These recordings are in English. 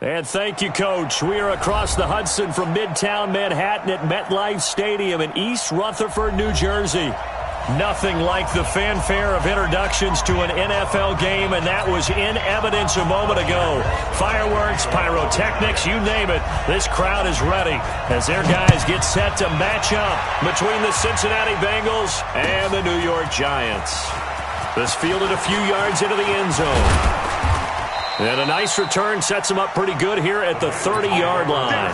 And thank you, Coach. We are across the Hudson from Midtown Manhattan at MetLife Stadium in East Rutherford, New Jersey. Nothing like the fanfare of introductions to an NFL game, and that was in evidence a moment ago. Fireworks, pyrotechnics, you name it. This crowd is ready as their guys get set to match up between the Cincinnati Bengals and the New York Giants. This fielded a few yards into the end zone. And a nice return sets them up pretty good here at the 30-yard line.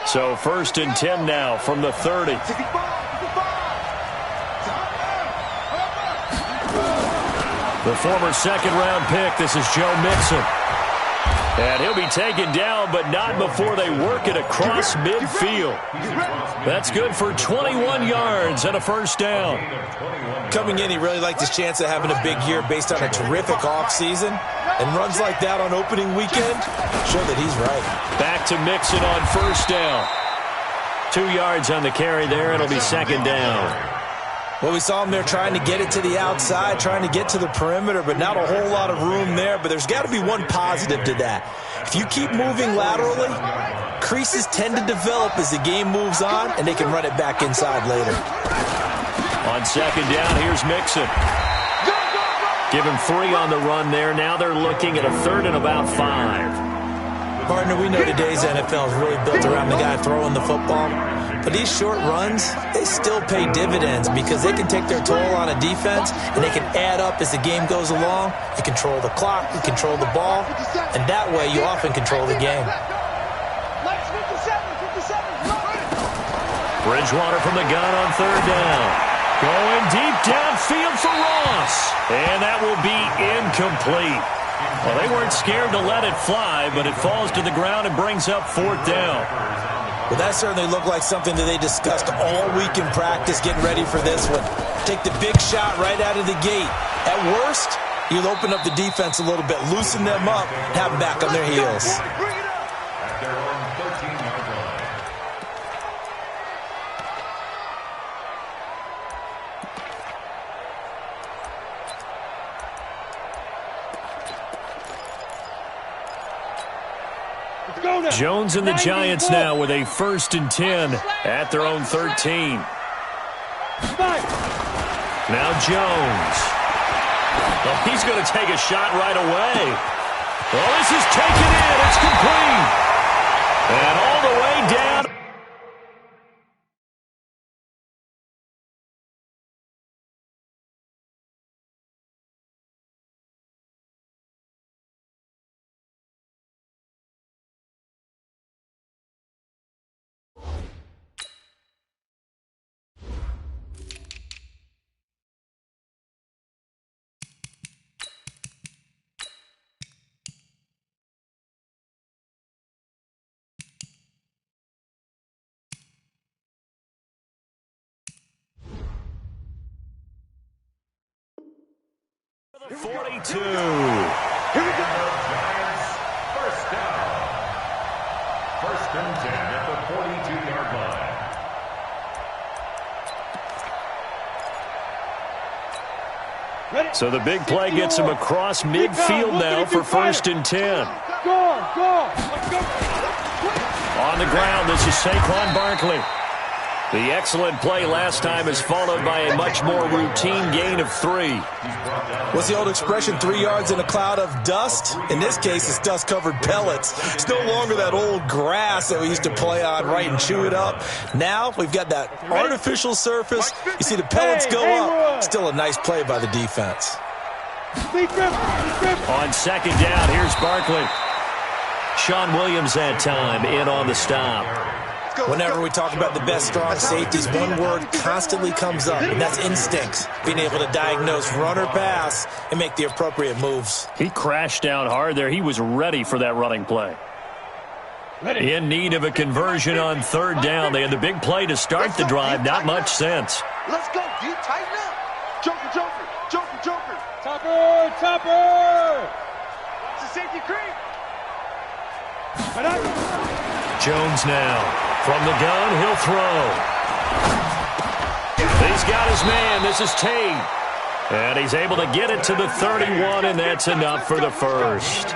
So 1st and 10 now from the 30. The former second-round pick, this is Joe Mixon. And he'll be taken down, but not before they work it across midfield. That's good for 21 yards and a first down. Coming in, he really liked his chance of having a big year based on a terrific offseason. And runs like that on opening weekend show that he's right. Back to Mixon on first down. 2 yards on the carry there. It'll be second down. Well, we saw him there trying to get it to the outside, trying to get to the perimeter, but not a whole lot of room there. But there's got to be one positive to that. If you keep moving laterally, creases tend to develop as the game moves on, and they can run it back inside later. On second down, here's Mixon. Give him 3 on the run there. Now they're looking at a 3rd and about 5. Partner, we know today's NFL is really built around the guy throwing the football. But these short runs, they still pay dividends because they can take their toll on a defense and they can add up as the game goes along. You control the clock, you control the ball, and that way you often control the game. Bridgewater from the gun on 3rd down. Going deep downfield for Ross. And that will be incomplete. Well, they weren't scared to let it fly, but it falls to the ground and brings up 4th down. Well, that certainly looked like something that they discussed all week in practice, getting ready for this one. Take the big shot right out of the gate. At worst, you'll open up the defense a little bit, loosen them up, have them back on their heels. Jones and the Giants now with a 1st and 10 at their own 13. Now Jones. Well, he's going to take a shot right away. Well, this is taken in. It's complete. And all the way down. The 42. Here we go. First down. 1st and 10 at the 42-yard line. So the big play gets him across midfield now for 1st and 10. On the ground, this is Saquon Barkley. The excellent play last time is followed by a much more routine gain of 3. What's the old expression, 3 yards in a cloud of dust? In this case, it's dust-covered pellets. It's no longer that old grass that we used to play on, right, and chew it up. Now we've got that artificial surface. You see the pellets go up. Still a nice play by the defense. On second down, here's Barkley. Sean Williams that time in on the stop. Whenever we talk about the best strong safeties, one word constantly comes up, and that's instincts. Being able to diagnose run or pass and make the appropriate moves. He crashed down hard there. He was ready for that running play. In need of a conversion on 3rd down. They had the big play to start the drive. Not much sense. Let's go, dude. Tighten up. Joker, Joker, Joker, Joker. Topper, Topper. It's a safety creep. Jones now. From the gun, he'll throw. He's got his man. This is Tate. And he's able to get it to the 31, and that's enough for the first.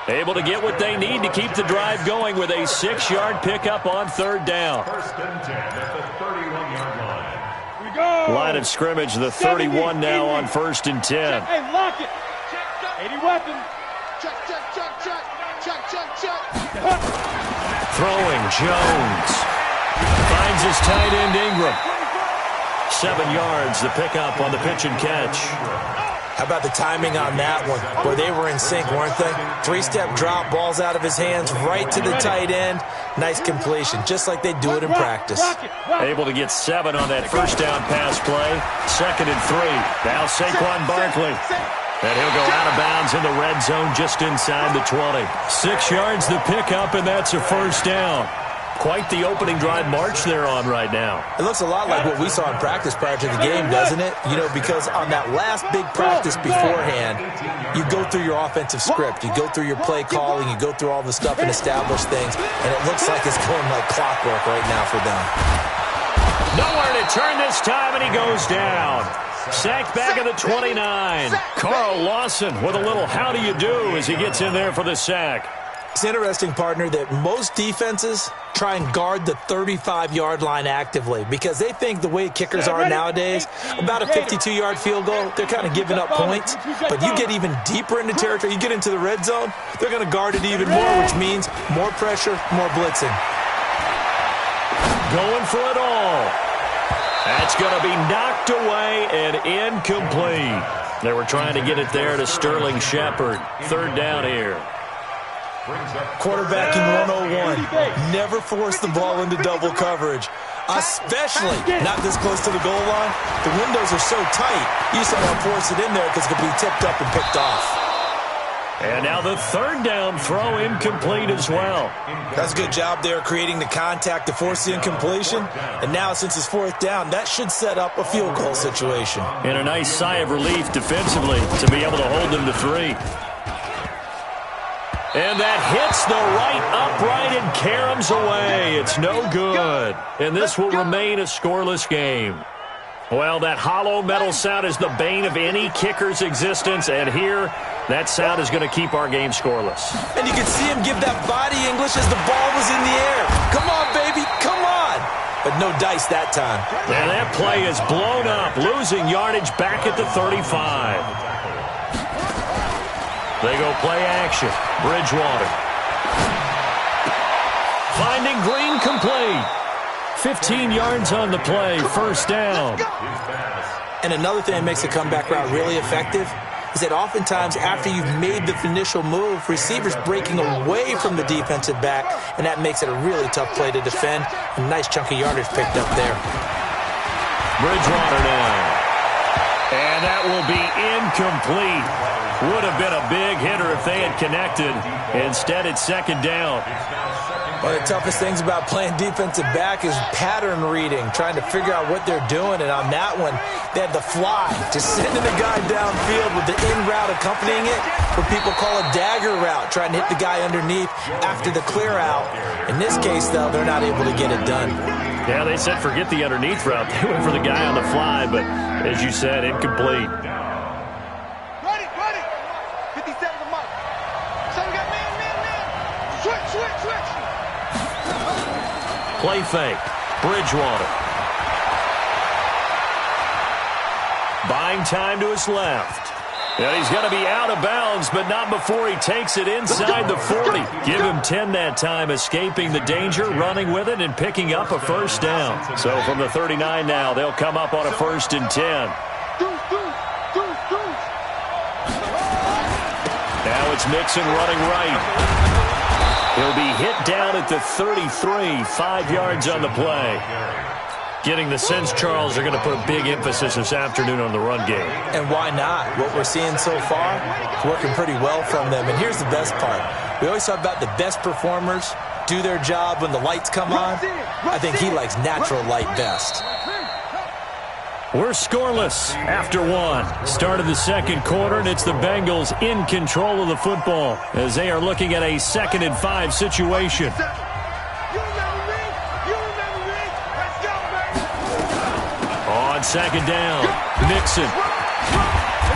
Able to get what they need to keep the drive going with a 6-yard pickup on third down. First and 10 at the 31-yard line. Line of scrimmage, the 31 now on first and 10. Hey, lock it. 80 weapons. Check, check, check, check. Check, check, check. Throwing, Jones. Finds his tight end, Ingram. 7 yards, the pickup on the pitch and catch. How about the timing on that one? Boy, they were in sync, weren't they? 3-step drop, balls out of his hands, right to the tight end. Nice completion, just like they do it in practice. Able to get 7 on that first down pass play. 2nd and 3. Now Saquon Barkley. And he'll go out of bounds in the red zone just inside the 20. 6 yards the pickup, and that's a first down. Quite the opening drive march they're on right now. It looks a lot like what we saw in practice prior to the game, doesn't it? You know, because on that last big practice beforehand, you go through your offensive script. You go through your play calling. You go through all the stuff and establish things. And it looks like it's going like clockwork right now for them. Nowhere to turn this time, and he goes down. Sacked back at the 29. Carl Lawson with a little how do you do as he gets in there for the sack. It's interesting, partner, that most defenses try and guard the 35-yard line actively because they think the way kickers are nowadays, about a 52-yard field goal, they're kind of giving up points. But you get even deeper into territory, you get into the red zone, they're going to guard it even more, which means more pressure, more blitzing. Going for it all. That's going to be knocked away and incomplete. They were trying to get it there to Sterling Shepard. 3rd down here. Quarterbacking 101. Never force the ball into double coverage, especially not this close to the goal line. The windows are so tight, you just don't want to force it in there because it could be tipped up and picked off. And now the 3rd down throw incomplete as well. That's a good job there creating the contact to force the incompletion. And now since it's 4th down, that should set up a field goal situation. And a nice sigh of relief defensively to be able to hold them to 3. And that hits the right upright and caroms away. It's no good. And this will remain a scoreless game. Well, that hollow metal sound is the bane of any kicker's existence. And here, that sound is going to keep our game scoreless. And you can see him give that body English as the ball was in the air. Come on, baby, come on. But no dice that time. And that play is blown up, losing yardage back at the 35. They go play action. Bridgewater. Finding Green complete. 15 yards on the play. First down. And another thing that makes the comeback route really effective is that oftentimes after you've made the initial move, receivers breaking away from the defensive back, and that makes it a really tough play to defend. A nice chunk of yardage picked up there. Bridgewater now. And that will be incomplete. Would have been a big hitter if they had connected. Instead, it's 2nd down. One of the toughest things about playing defensive back is pattern reading, trying to figure out what they're doing. And on that one, they had the fly, just sending the guy downfield with the in route accompanying it, what people call a dagger route, trying to hit the guy underneath after the clear out. In this case, though, they're not able to get it done. Yeah, they said forget the underneath route. They went for the guy on the fly, but as you said, incomplete. Ready. 50 seconds a month. So we got man. Switch. Play fake. Bridgewater. Buying time to his left. And he's going to be out of bounds, but not before he takes it inside the 40. Give him 10 that time, escaping the danger, running with it, and picking up a first down. So from the 39 now, they'll come up on a 1st and 10. Now it's Mixon running right. He'll be hit down at the 33, 5 yards on the play. Getting the sense, Charles, they're going to put a big emphasis this afternoon on the run game. And why not? What we're seeing so far is working pretty well from them. And here's the best part. We always talk about the best performers do their job when the lights come on. I think he likes natural light best. We're scoreless after 1. Start of the 2nd quarter, and it's the Bengals in control of the football as they are looking at a 2nd and 5 situation. on second down. Mixon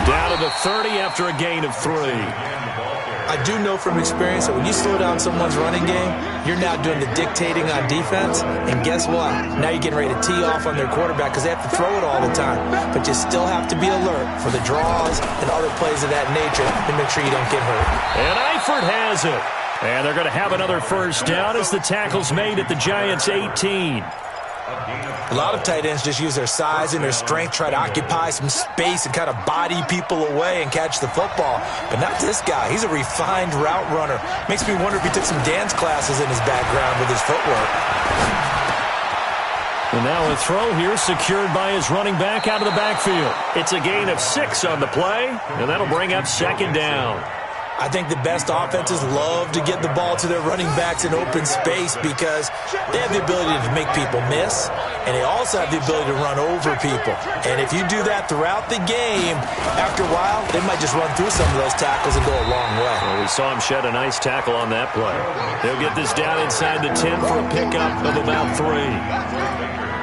down to the 30 after a gain of 3. I do know from experience that when you slow down someone's running game, you're now doing the dictating on defense. And guess what? Now you're getting ready to tee off on their quarterback because they have to throw it all the time. But you still have to be alert for the draws and other plays of that nature to make sure you don't get hurt. And Eifert has it. And they're going to have another first down as the tackle's made at the Giants' 18. A lot of tight ends just use their size and their strength, try to occupy some space and kind of body people away and catch the football. But not this guy. He's a refined route runner. Makes me wonder if he took some dance classes in his background with his footwork. And now a throw here secured by his running back out of the backfield. It's a gain of 6 on the play, and that'll bring up second down. I think the best offenses love to get the ball to their running backs in open space because they have the ability to make people miss, and they also have the ability to run over people. And if you do that throughout the game, after a while, they might just run through some of those tackles and go a long way. Well, we saw him shed a nice tackle on that play. They'll get this down inside the 10 for a pickup of about 3.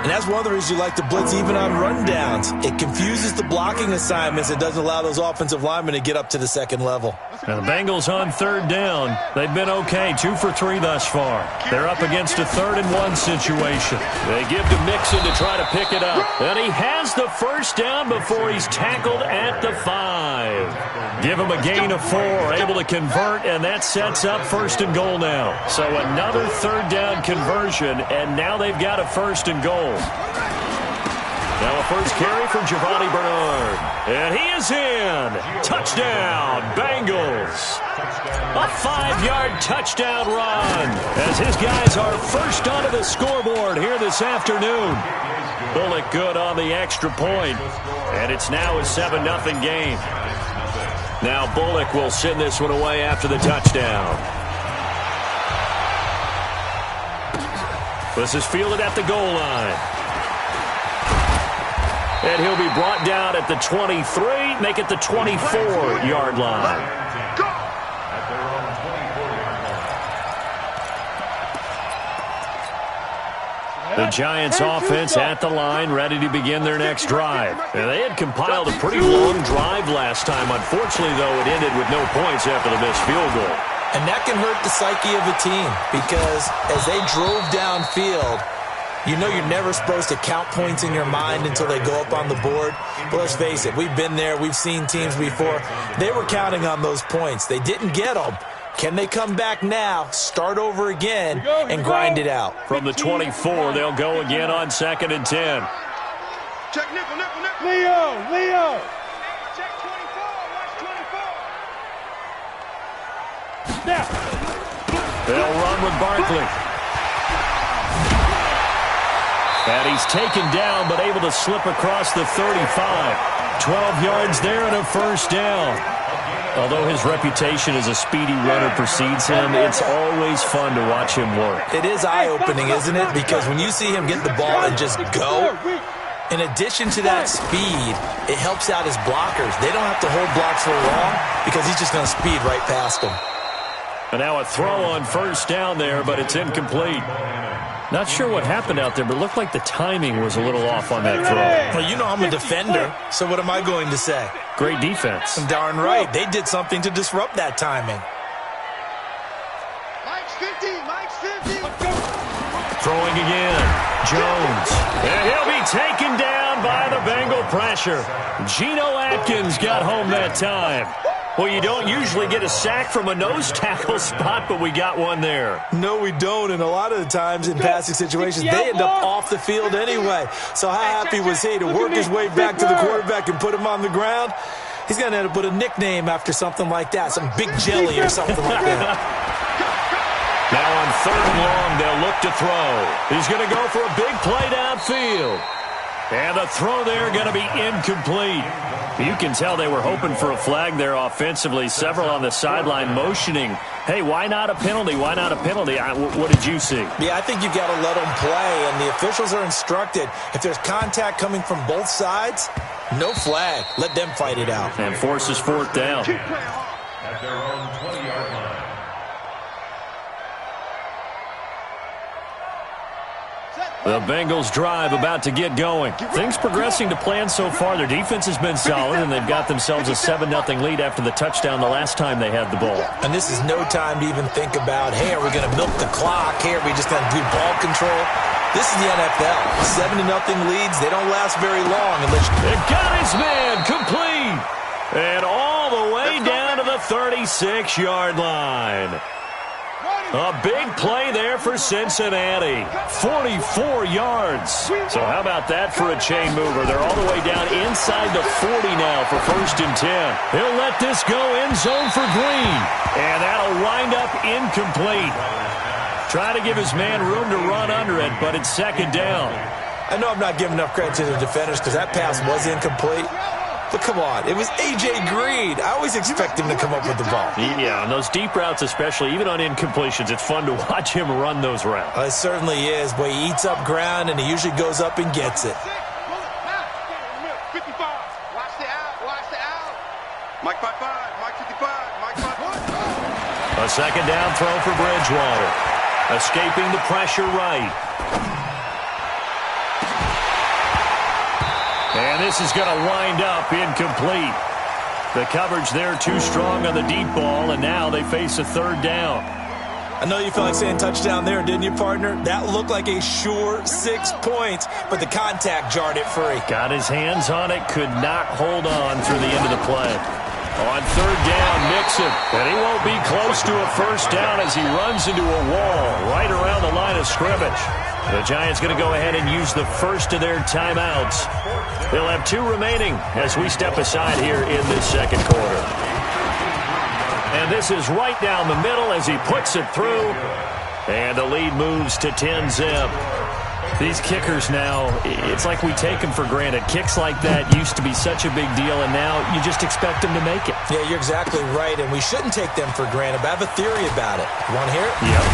And that's one of the reasons you like to blitz even on rundowns. It confuses the blocking assignments. It doesn't allow those offensive linemen to get up to the second level. Now the Bengals on third down. They've been okay, 2 for 3 thus far. They're up against a 3rd and 1 situation. They give to Mixon to try to pick it up. And he has the first down before he's tackled at the 5. Give him a gain of 4, able to convert, and that sets up 1st and goal now. So another 3rd down conversion, and now they've got a 1st and goal. Now a first carry for Giovanni Bernard. And he is in. Touchdown, Bengals. A 5-yard touchdown run as his guys are first onto the scoreboard here this afternoon. Bullock good on the extra point. And it's now a 7-0 game. Now Bullock will send this one away after the touchdown. This is fielded at the goal line. And he'll be brought down at the 23, make it the 24-yard line. The Giants offense at the line, ready to begin their next drive. And they had compiled a pretty long drive last time. Unfortunately, though, it ended with no points after the missed field goal. And that can hurt the psyche of a team because as they drove downfield, you know you're never supposed to count points in your mind until they go up on the board. But let's face it, we've been there. We've seen teams before. They were counting on those points. They didn't get them. Can they come back now, start over again, and grind it out? From the 24, they'll go again on 2nd and 10. Check nickel. Leo. Check 24. Watch 24. Snap. They'll run with Barkley. And he's taken down, but able to slip across the 35. 12 yards there and a first down. Although his reputation as a speedy runner precedes him, it's always fun to watch him work. It is eye-opening, isn't it? Because when you see him get the ball and just go, in addition to that speed, it helps out his blockers. They don't have to hold blocks for long because he's just going to speed right past them. And now a throw on first down there, but it's incomplete. Not sure what happened out there, but it looked like the timing was a little off on that throw. Well, you know I'm a defender, so what am I going to say? Great defense. Darn right. They did something to disrupt that timing. Mike's 50. Throwing again. Jones. And he'll be taken down by the Bengal pressure. Geno Atkins got home that time. Well, you don't usually get a sack from a nose tackle spot, but we got one there. No, we don't, and a lot of the times in passing situations, they end up off the field anyway. So how happy was he to work his way back to the quarterback and put him on the ground? He's going to end up with a nickname after something like that, some Big Jelly or something like that. Now on 3rd and long, they'll look to throw. He's going to go for a big play downfield. And the throw there going to be incomplete. You can tell they were hoping for a flag there offensively. Several on the sideline motioning, hey, why not a penalty? Why not a penalty? What did you see? Yeah, I think you've got to let them play, and the officials are instructed. If there's contact coming from both sides, no flag. Let them fight it out. And forces 4th down. At their own 20-yard line. Set. The Bengals drive about to get going. Things progressing to plan so far. Their defense has been solid, and they've got themselves a 7-0 lead after the touchdown the last time they had the ball. And this is no time to even think about, hey, are we going to milk the clock? Hey, are we just going to do ball control? This is the NFL. 7-0 leads, they don't last very long. It got his man complete. And all the way down to the 36-yard line. A big play there for Cincinnati. 44 yards. So how about that for a chain mover? They're all the way down inside the 40 now for 1st and 10. He'll let this go end zone for Green. And that'll wind up incomplete. Try to give his man room to run under it, but it's 2nd down. I know I'm not giving enough credit to the defenders because that pass was incomplete. But come on, it was A.J. Green. I always expect him to come up with the ball. Yeah, on those deep routes especially, even on incompletions, it's fun to watch him run those routes. It certainly is. Boy, he eats up ground, and he usually goes up and gets it. 55. Watch the out. Watch the out. Mike 55. Mike 55. Mike 55. A 2nd down throw for Bridgewater. Escaping the pressure right. And this is going to wind up incomplete. The coverage there too strong on the deep ball, and now they face a 3rd down. I know you felt like saying touchdown there, didn't you, partner? That looked like a sure 6 points, but the contact jarred it free. Got his hands on it, could not hold on through the end of the play. On 3rd down, Mixon, and he won't be close to a 1st down as he runs into a wall right around the line of scrimmage. The Giants going to go ahead and use the first of their timeouts. They'll have 2 remaining as we step aside here in this 2nd quarter. And this is right down the middle as he puts it through. And the lead moves to 10-zip. These kickers now, it's like we take them for granted. Kicks like that used to be such a big deal, and now you just expect them to make it. Yeah, you're exactly right, and we shouldn't take them for granted, but I have a theory about it. You want to hear it? Yep.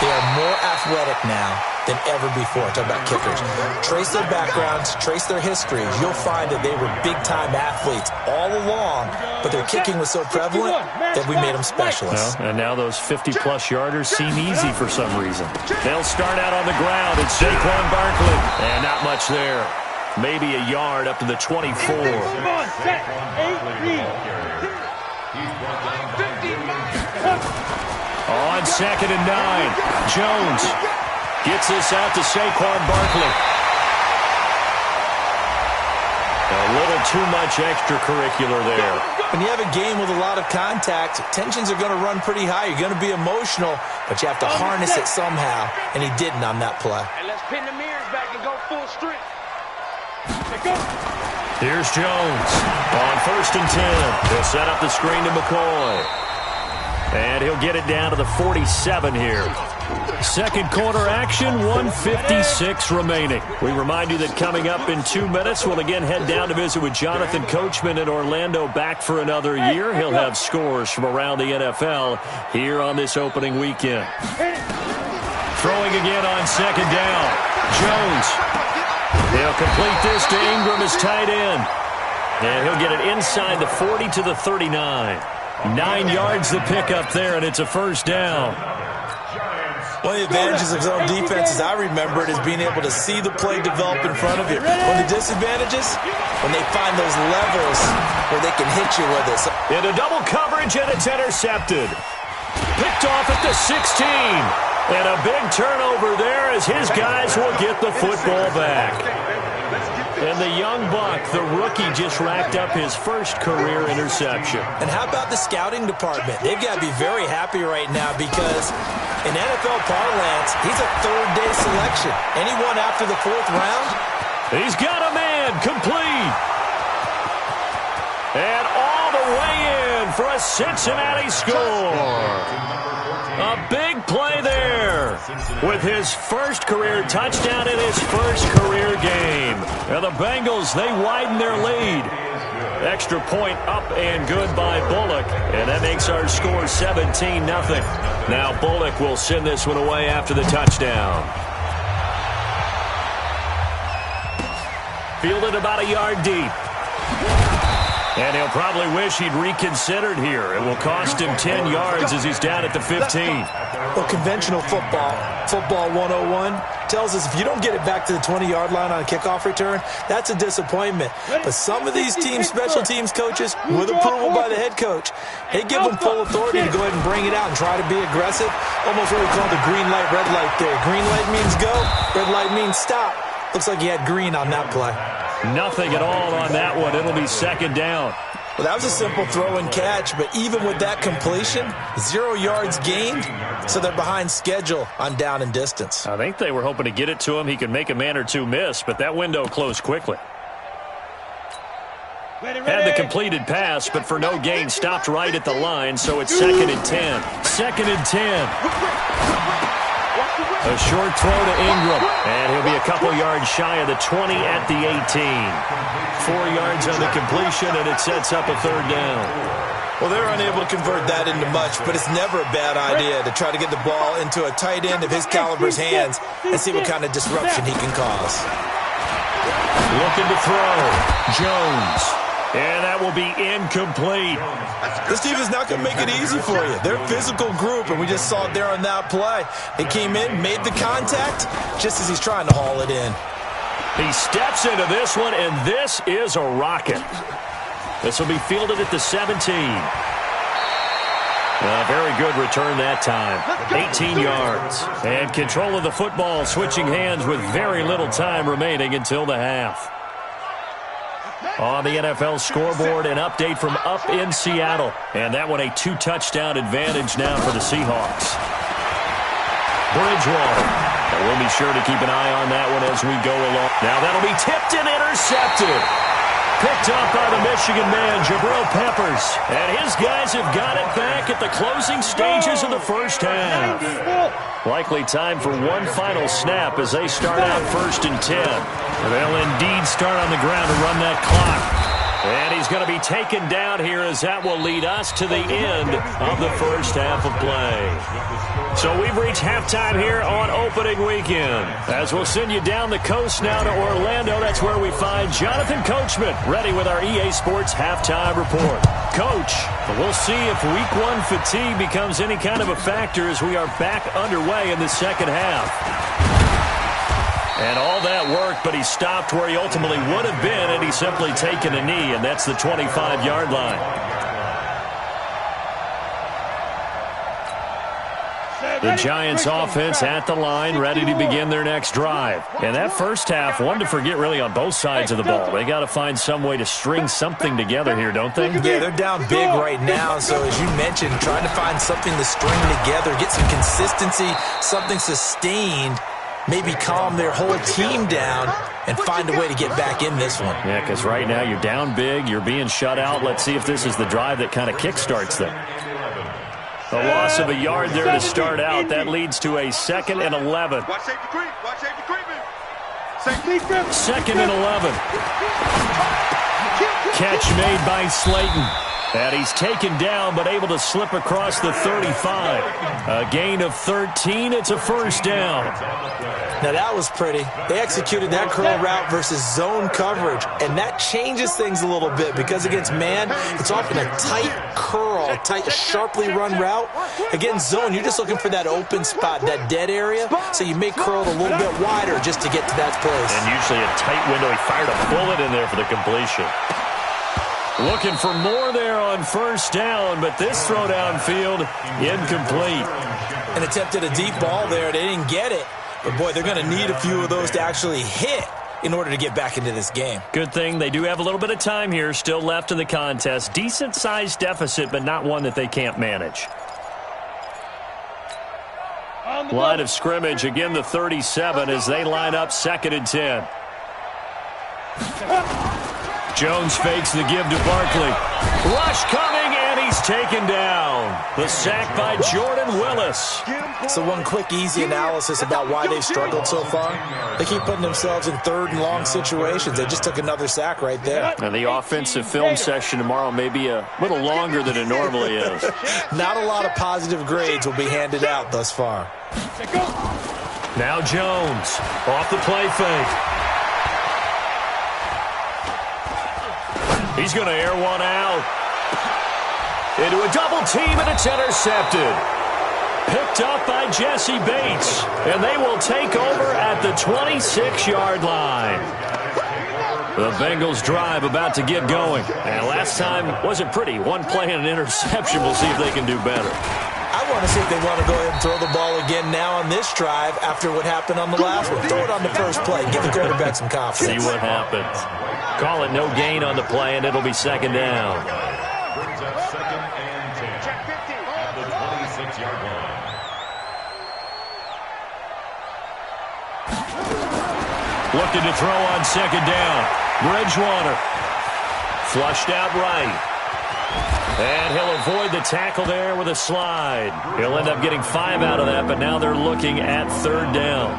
They are more athletic now than ever before. Talk about kickers. Trace their backgrounds, trace their histories. You'll find that they were big-time athletes all along, but their kicking was so prevalent that we made them specialists. Well, and now those 50-plus yarders seem easy for some reason. They'll start out on the ground. It's Saquon Barkley. And not much there. Maybe a yard up to the 24. On 2nd and 9, Jones gets this out to Saquon Barkley. A little too much extracurricular there. When you have a game with a lot of contact, tensions are going to run pretty high. You're going to be emotional, but you have to harness it somehow, and he didn't on that play. And let's pin the mirrors back and go full strength. Here's Jones on 1st and 10. He'll set up the screen to McCoy. And he'll get it down to the 47 here. 2nd quarter action, 1:56 remaining. We remind you that coming up in 2 minutes, we'll again head down to visit with Jonathan Coachman in Orlando, back for another year. He'll have scores from around the NFL here on this opening weekend. Throwing again on 2nd down. Jones. He'll complete this to Ingram as tight end. And he'll get it inside the 40 to the 39. 9 yards the pickup there, and it's a 1st down. One of the advantages of zone defense, as I remember it, is being able to see the play develop in front of you. One of the disadvantages, when they find those levels where they can hit you with it. Into double coverage, and it's intercepted. Picked off at the 16. And a big turnover there as his guys will get the football back. And the young buck, the rookie, just racked up his first career interception. And how about the scouting department? They've got to be very happy right now because in NFL parlance, he's a 3rd-day selection. Anyone after the 4th round? He's got a man complete. And all the way in for a Cincinnati score. A big play there with his first career touchdown in his first career game. And the Bengals, they widen their lead. Extra point up and good by Bullock. And that makes our score 17-0. Now Bullock will send this one away after the touchdown. Fielded about a yard deep. And he'll probably wish he'd reconsidered here. It will cost him 10 yards as he's down at the 15. Well, conventional football 101, tells us if you don't get it back to the 20-yard line on a kickoff return, that's a disappointment. But some of these teams, special teams coaches, with approval by the head coach, they give them full authority to go ahead and bring it out and try to be aggressive. Almost what we call the green light, red light there. Green light means go, red light means stop. Looks like he had green on that play. Nothing at all on that one. It'll be second down. Well, that was a simple throw and catch, but even with that completion, 0 yards gained, so they're behind schedule on down and distance. I think they were hoping to get it to him. He could make a man or two miss, but that window closed quickly. Had the completed pass, but for no gain, stopped right at the line, so it's 2nd and 10. 2nd and 10. A short throw to Ingram, and he'll be a couple yards shy of the 20 at the 18. 4 yards on the completion, and it sets up a third down. Well, they're unable to convert that into much, but it's never a bad idea to try to get the ball into a tight end of his caliber's hands and see what kind of disruption he can cause. Looking to throw. Jones. And that will be incomplete. This team is not going to make it easy for you. They're a physical group, and we just saw it there on that play. They came in, made the contact, just as he's trying to haul it in. He steps into this one, and this is a rocket. This will be fielded at the 17. Very good return that time. 18 yards. And control of the football, switching hands with very little time remaining until the half. On the NFL scoreboard, an update from up in Seattle. And that one a 2-touchdown advantage now for the Seahawks. Bridgewater. And we'll be sure to keep an eye on that one as we go along. Now that'll be tipped and intercepted. Picked up by the Michigan man, Jabril Peppers. And his guys have got it back at the closing stages of the first half. Likely time for one final snap as they start out 1st and 10. They'll indeed start on the ground to run that clock. And he's going to be taken down here as that will lead us to the end of the first half of play. So we've reached halftime here on opening weekend. As we'll send you down the coast now to Orlando, that's where we find Jonathan Coachman ready with our EA Sports halftime report. Coach, we'll see if week 1 fatigue becomes any kind of a factor as we are back underway in the second half. And all that worked, but he stopped where he ultimately would have been, and he's simply taken a knee, and that's the 25-yard line. The Giants offense at the line, ready to begin their next drive. And that first half, one to forget really on both sides of the ball. They got to find some way to string something together here, don't they? Yeah, they're down big right now. So as you mentioned, trying to find something to string together, get some consistency, something sustained, maybe calm their whole team down and find a way to get back in this one. Yeah, because right now you're down big, you're being shut out. Let's see if this is the drive that kind of kickstarts them. A loss of a yard there to start out. That leads to a 2nd and 11. Watch safety creep. Watch safety creeping. 2nd and 11. Catch made by Slayton. And he's taken down, but able to slip across the 35. A gain of 13. It's a first down. Now, that was pretty. They executed that curl route versus zone coverage, and that changes things a little bit because against man, it's often a tight curl, tight, sharply run route. Against zone, you're just looking for that open spot, that dead area, so you may curl it a little bit wider just to get to that place. And usually a tight window. He fired a bullet in there for the completion. Looking for more there on first down, but this throw downfield, incomplete. And attempted a deep ball there. They didn't get it. But, boy, they're going to need a few of those to actually hit in order to get back into this game. Good thing they do have a little bit of time here still left in the contest. Decent-sized deficit, but not one that they can't manage. Line of scrimmage, again the 37 as they line up 2nd and 10. Jones fakes the give to Barkley. Rush coming, and he's taken down. The sack by Jordan Willis. So one quick, easy analysis about why they've struggled so far. They keep putting themselves in 3rd and long situations. They just took another sack right there. And the offensive film session tomorrow may be a little longer than it normally is. Not a lot of positive grades will be handed out thus far. Now Jones off the play fake. He's going to air one out. Into a double team, and it's intercepted. Picked up by Jesse Bates, and they will take over at the 26-yard line. The Bengals drive about to get going. And last time wasn't pretty. One play and an interception. We'll see if they can do better. I want to see if they want to go ahead and throw the ball again now on this drive after what happened on the last one. Throw it on the first play. Give the quarterback some confidence. See what happens. Call it no gain on the play, and it'll be second down. Brings up second and 10 at the 26-yard line. Looking to throw on second down. Bridgewater. Flushed out right. And he'll avoid the tackle there with a slide. He'll end up getting 5 out of that, but now they're looking at third down.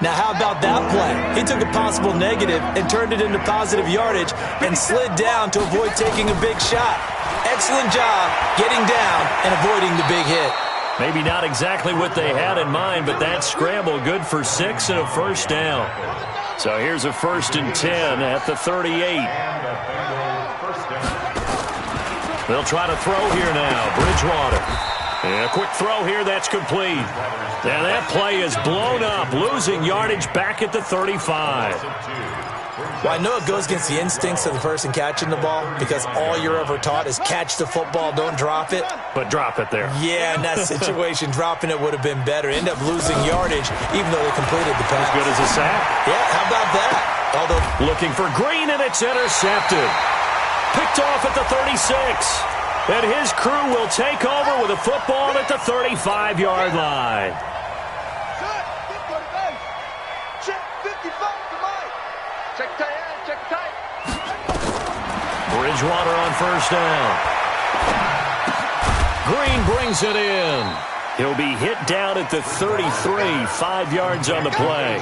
Now, how about that play? He took a possible negative and turned it into positive yardage and slid down to avoid taking a big shot. Excellent job getting down and avoiding the big hit. Maybe not exactly what they had in mind, but that scramble good for 6 and a first down. So here's a 1st and 10 at the 38. They'll try to throw here now. Bridgewater. And a quick throw here. That's complete. And that play is blown up, losing yardage back at the 35. Well, I know it goes against the instincts of the person catching the ball because all you're ever taught is catch the football, don't drop it. But drop it there. Yeah, in that situation, dropping it would have been better. End up losing yardage even though they completed the pass. As good as a sack. Yeah, how about that? Although looking for Green, and it's intercepted. Picked off at the 36. And his crew will take over with a football at the 35-yard line. Bridgewater on first down. Green brings it in. He'll be hit down at the 33, 5 yards on the play.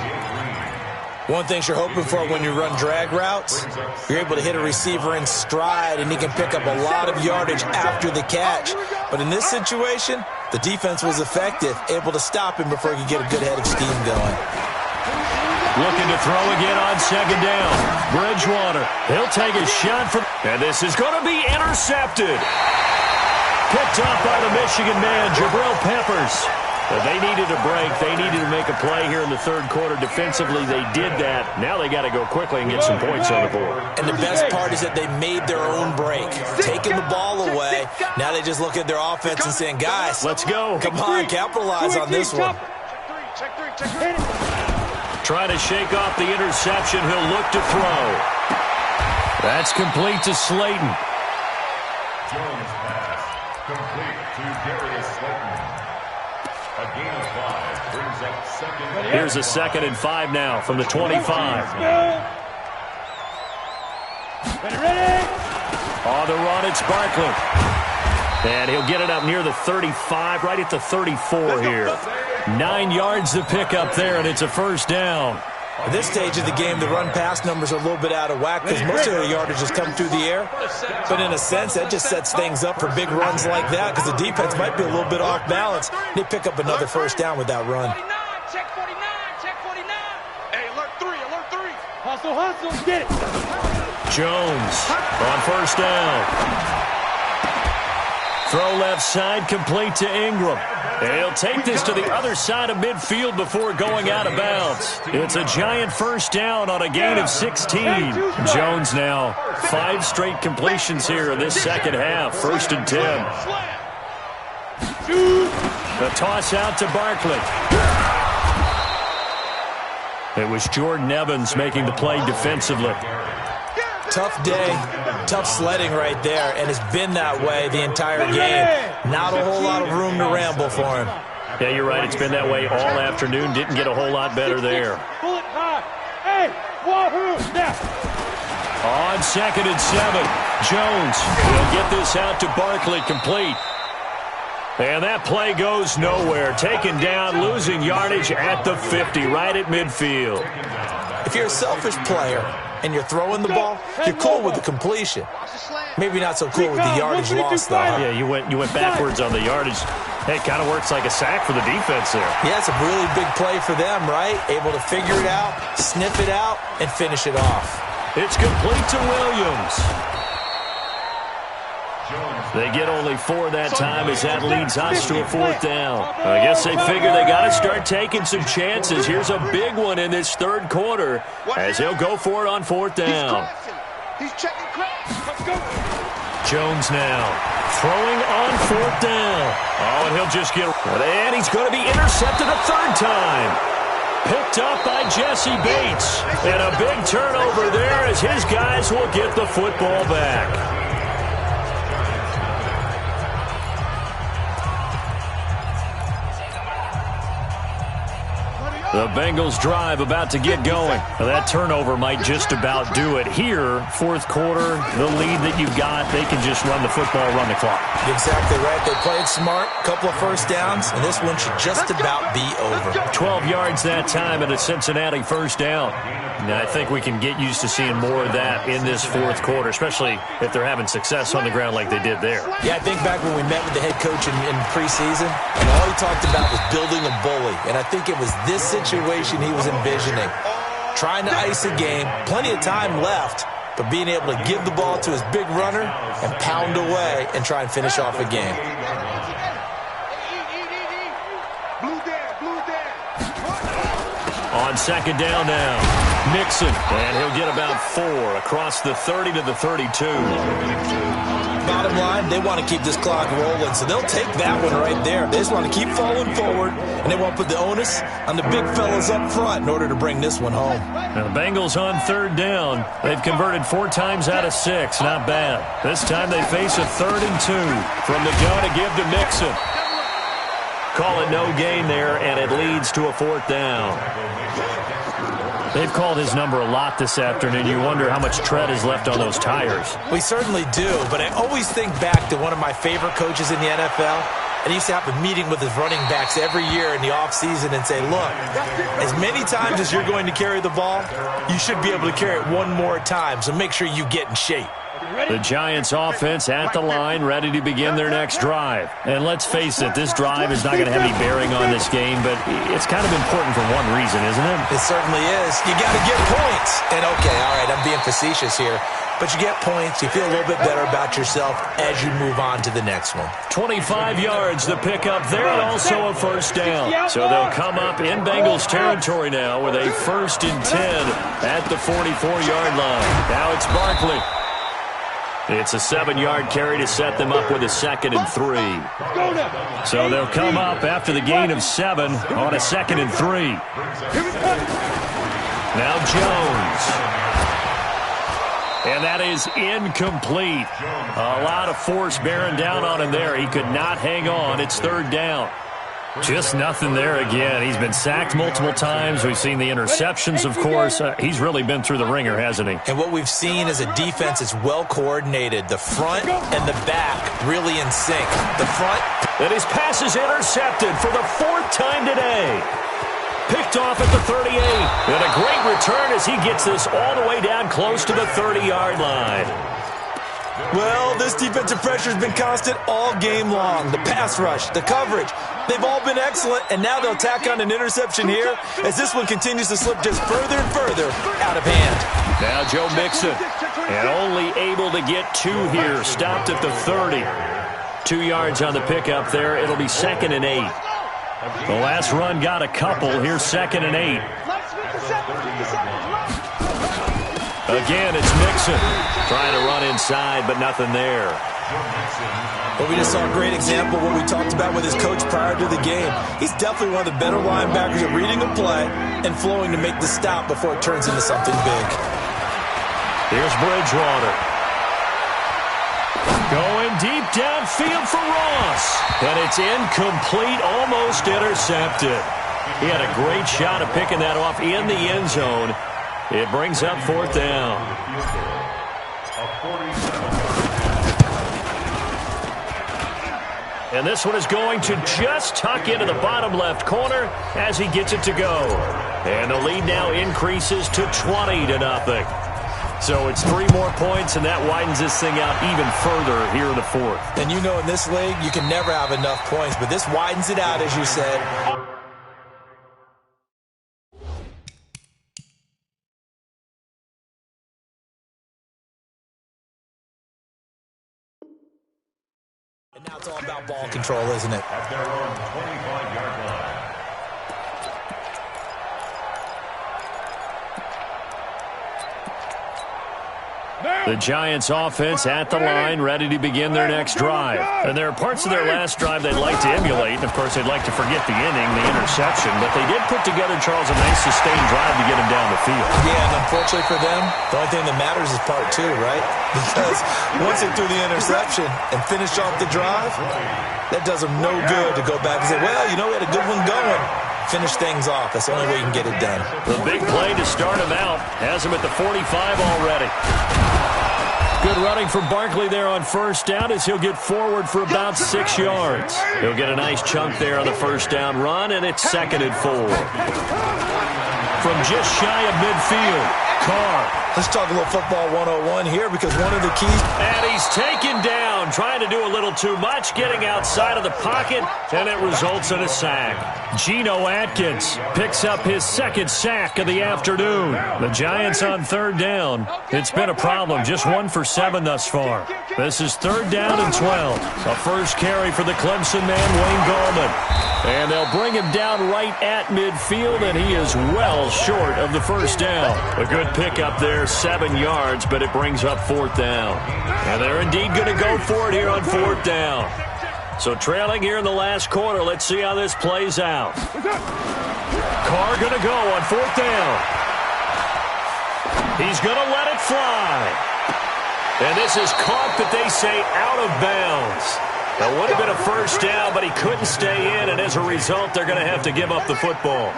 one thing you're hoping for when you run drag routes, you're able to hit a receiver in stride and he can pick up a lot of yardage after the catch. But in this situation, the defense was effective, able to stop him before he could get a good head of steam going. Looking to throw again on second down. Bridgewater, he'll take a shot from, and this is going to be intercepted. Picked up by the Michigan man, Jabril Peppers. But they needed a break. They needed to make a play here in the third quarter. Defensively, they did that. Now they got to go quickly and get some points on the board. And the best part is that they made their own break, taking the ball away. Now they just look at their offense and saying, guys, let's go. Come on, capitalize on this one. Trying to shake off the interception. He'll look to throw. That's complete to Slayton. Jones pass. Complete to Darius Slayton. A gain of 5 brings up second. Here's a 2nd and 5 now from the 25. On the run, it's Barkley. And he'll get it up near the 35, right at the 34 here. 9 yards to pick up there, and it's a first down. At this stage of the game, the run-pass numbers are a little bit out of whack because most of their yardage has come through the air. But in a sense, that just sets things up for big runs like that because the defense might be a little bit off balance. They pick up another first down with that run. Check 49, check 49. Hey, alert 3, alert 3. Hustle, hustle, get it. Jones on first down. Throw left side, complete to Ingram. And he'll take this to the other side of midfield before going out of bounds. It's a giant first down on a gain of 16. Jones now 5 straight completions here in this second half. 1st and 10. The toss out to Barkley. It was Jordan Evans making the play defensively. Tough day, tough sledding right there, and it's been that way the entire game. Not a whole lot of room to ramble for him. Yeah, you're right. It's been that way all afternoon. Didn't get a whole lot better there. Hey, wahoo, now. On 2nd and 7, Jones will get this out to Barkley, complete. And that play goes nowhere. Taken down, losing yardage at the 50, right at midfield. If you're a selfish player and you're throwing the ball, you're cool with the completion. Maybe not so cool with the yardage loss, though. Yeah, you went backwards on the yardage. Hey, it kind of works like a sack for the defense there. Yeah, it's a really big play for them, right? Able to figure it out, sniff it out, and finish it off. It's complete to Williams. They get only 4 that time as that leads us to a 4th down. I guess they figure they got to start taking some chances. Here's a big one in this 3rd quarter as he'll go for it on 4th down. He's checking cracks. Let's go. Jones now throwing on 4th down. Oh, and he'll just get... And he's going to be intercepted a 3rd time. Picked up by Jesse Bates. And a big turnover there as his guys will get the football back. The Bengals drive about to get going. That turnover might just about do it. Here, 4th quarter, the lead that you've got, they can just run the football, run the clock. Exactly right. They played smart, couple of 1st downs, and this one should just about be over. 12 yards that time and a Cincinnati 1st down. Now, I think we can get used to seeing more of that in this 4th quarter, especially if they're having success on the ground like they did there. Yeah, I think back when we met with the head coach in preseason, and all he talked about was building a bully. And I think it was this situation he was envisioning. Trying to ice a game, plenty of time left, but being able to give the ball to his big runner and pound away and try and finish off a game. On 2nd down now. Mixon, and he'll get about 4 across the 30 to the 32. Bottom line, they want to keep this clock rolling, so they'll take that one right there. They just want to keep falling forward, and they want to put the onus on the big fellas up front in order to bring this one home. Now the Bengals on 3rd down. They've converted 4 times out of 6. Not bad. This time they face a 3rd and 2 from the gun to give to Mixon. Call it no gain there, and it leads to a 4th down. They've called his number a lot this afternoon. You wonder how much tread is left on those tires. We certainly do, but I always think back to one of my favorite coaches in the NFL. And he used to have a meeting with his running backs every year in the offseason and say, look, as many times as you're going to carry the ball, you should be able to carry it one more time, so make sure you get in shape. The Giants offense at the line, ready to begin their next drive. And let's face it, this drive is not going to have any bearing on this game, but it's kind of important for one reason, isn't it? It certainly is. You got to get points. And okay, all right, I'm being facetious here. But you get points, you feel a little bit better about yourself as you move on to the next one. 25 yards, the pickup there, and also a 1st down. So they'll come up in Bengals territory now with a 1st and 10 at the 44-yard line. Now it's Barkley. It's a 7-yard carry to set them up with a 2nd and 3. So they'll come up after the gain of 7 on a 2nd and 3. Now Jones. And that is incomplete. A lot of force bearing down on him there. He could not hang on. It's 3rd down. Just nothing there again. He's been sacked multiple times. We've seen the interceptions, of course. He's really been through the ringer, hasn't he? And what we've seen is a defense that's well coordinated. The front and the back really in sync. The front. And his pass is intercepted for the 4th time today. Picked off at the 38. And a great return as he gets this all the way down close to the 30-yard line. Well, this defensive pressure has been constant all game long. The pass rush, the coverage, they've all been excellent, and now they'll tack on an interception here as this one continues to slip just further and further out of hand. Now Joe Mixon, and only able to get 2 here, stopped at the 30. 2 yards on the pickup there. It'll be 2nd and 8. The last run got a couple. Here's 2nd and 8. Again, it's Mixon trying to run inside, but nothing there. Well, we just saw a great example of what we talked about with his coach prior to the game. He's definitely one of the better linebackers at reading a play and flowing to make the stop before it turns into something big. Here's Bridgewater. Going deep downfield for Ross. And it's incomplete, almost intercepted. He had a great shot at picking that off in the end zone. It brings up 4th down. And this one is going to just tuck into the bottom left corner as he gets it to go. And the lead now increases to 20-0. So it's 3 more points, and that widens this thing out even further here in the 4th. And you know in this league, you can never have enough points, but this widens it out, as you said. And now it's all about ball control, isn't it? At their own 25-yard line. The Giants offense at the line, ready to begin their next drive. And there are parts of their last drive they'd like to emulate. And, of course, they'd like to forget the inning, the interception. But they did put together, Charles, a nice sustained drive to get him down the field. Yeah, and unfortunately for them, the only thing that matters is part two, right? Because once they threw the interception and finished off the drive, that does them no good to go back and say, well, you know, we had a good one going. Finish things off. That's the only way you can get it done. The big play to start him out has him at the 45 already. Good running from Barkley there on first down as he'll get forward for about 6 yards. He'll get a nice chunk there on the first down run, and it's 2nd and 4. From just shy of midfield, Carr. Let's talk a little football 101 here, because one of the keys... And he's taken down, trying to do a little too much, getting outside of the pocket, and it results in a sack. Geno Atkins picks up his 2nd sack of the afternoon. The Giants on 3rd down. It's been a problem, just 1 for 7 thus far. This is 3rd down and 12. A first carry for the Clemson man, Wayne Gallman. And they'll bring him down right at midfield, and he is well short of the first down. A good pickup there, 7 yards, but it brings up 4th down. And they're indeed going to go for it here on 4th down. So trailing here in the last quarter, let's see how this plays out. Carr going to go on 4th down. He's going to let it fly. And this is caught, but they say out of bounds. That would have been a first down, but he couldn't stay in, and as a result, they're going to have to give up the football.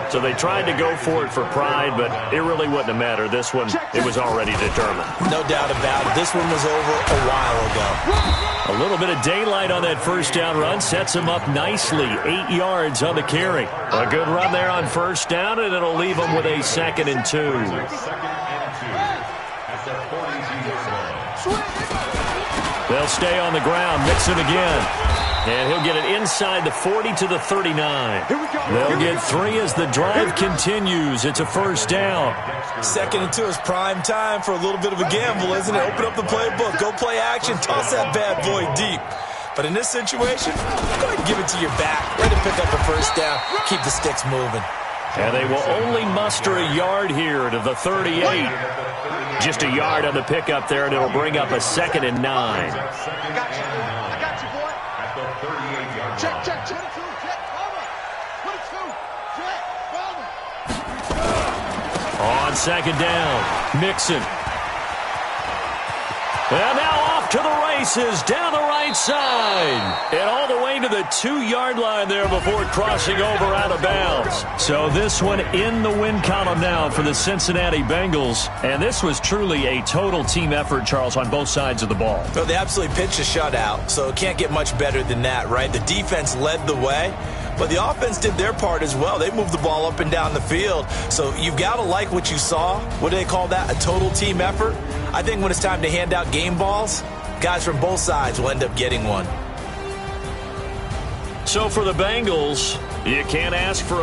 So they tried to go for it for pride, but it really wouldn't have mattered. This one, it was already determined. No doubt about it. This one was over a while ago. A little bit of daylight on that first down run sets him up nicely. 8 yards on the carry. A good run there on first down, and it'll leave him with a 2nd and 2. 2nd and 2 at the 42-yard line. They'll stay on the ground, mix it again. And he'll get it inside the 40 to the 39. They'll get 3 as the drive continues. It's a first down. 2nd and 2 is prime time for a little bit of a gamble, isn't it? Open up the playbook, go play action, toss that bad boy deep. But in this situation, go ahead and give it to your back. Ready to pick up the first down, keep the sticks moving. And they will only muster a yard here to the 38. Just a yard on the pickup there, and it'll bring up a 2nd and 9. I got you, boy. At the 38-yard line. Check. 22, check. 22, check. On 2nd down, Mixon. And now off to the races, down the right side. And all the way to the 2-yard line there before crossing over out of bounds. So this one in the win column now for the Cincinnati Bengals. And this was truly a total team effort, Charles, on both sides of the ball. So they absolutely pitched a shutout, so it can't get much better than that, right? The defense led the way, but the offense did their part as well. They moved the ball up and down the field. So you've got to like what you saw. What do they call that? A total team effort? I think when it's time to hand out game balls, guys from both sides will end up getting one. So for the Bengals, you can't ask for